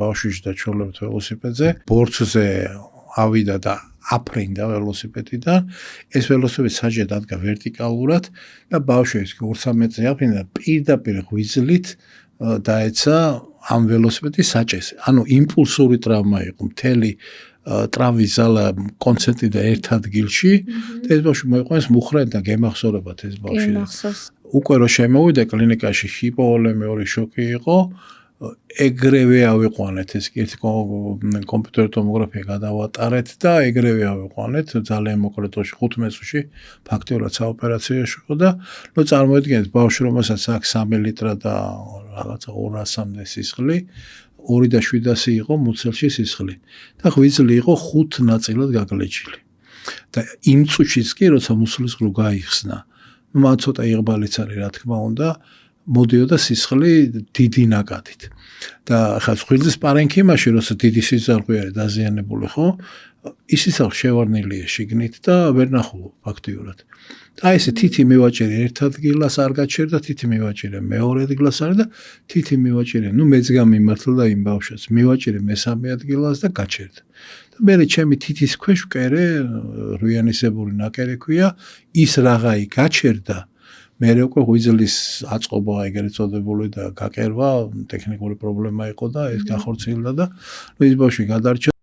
ბავშვი და ჩოლებთ ველოსიპედზე, ბორცვზე ავიდა და აფრინდა ველოსიპედიდან, ეს ველოსიპედი საჯე დადგა ვერტიკალურად და ბავშვი 2-3 მეტრზე აფრინდა, პირდაპირ ღვიძლით დაეცა ამ ველოსიპედის საჭეს. ანუ იმპულსური ტრავმა იყო, მთელი ტრავმის ზალა კონცენტრირდა ერთ ადგილში და ეს ბავშვი მოიყვანეს მუხრად და გემახსოვრებათ ეს ბავშვი. უკვე რომ შემოვიდა კლინიკაში ჰიპოვოლემიური შოკი იყო, ეგრევე ავიყვანეთ ეს ერთი კომპიუტერული ტომოგრაფია გადავატარეთ და ეგრევე ავიყვანეთ ძალიან მოკლე დროში 5 მეტრში ფაქტიურად საოპერაციო იყო და ნუ წარმოიდგინეთ ბავშვი რომელსაც აქვს 3 ლიტრა და რაღაცა 200-მდე სისხლი 2.700 იყო მუცელში სისხლი და ღვიძლი იყო 5 ნაწილად გაგლეჯილი და იმ წუთშიც კი როცა მუცლისღლუ გაიხსნა მან ცოტა იღბალიც არის რა თქმა უნდა მოდიოდა სისხლი დიდი ნაკადით და ხა ღვიძლის პარენქიმაში როცა დიდი სიზარღვე არის დაზიანებული ხო ის სისხლი შევარნილია შიგნით და ვერ ნახულობ ფაქტიურად და ესე თითი მივაჭერი ერთ ადგილას არ გაჩერდა თითი მივაჭერე მეორე ადგილას არის და თითი მივაჭერე ნუ მეც გამიმართლა იმ ბავშვს მივაჭერე მესამე ადგილას და გაჩერდა და მე ჩემი თითის ქვეშ ვკერე რუიანისებური ნაკერი ქვია ის რაღაცა გაჩერდა მე უკვე ღვიძლის აწყობა ეგრეთ წოდებული და გაკერვა ტექნიკური პრობლემა იყო და ეს გახორციელდა და ის ბავშვი გადარჩა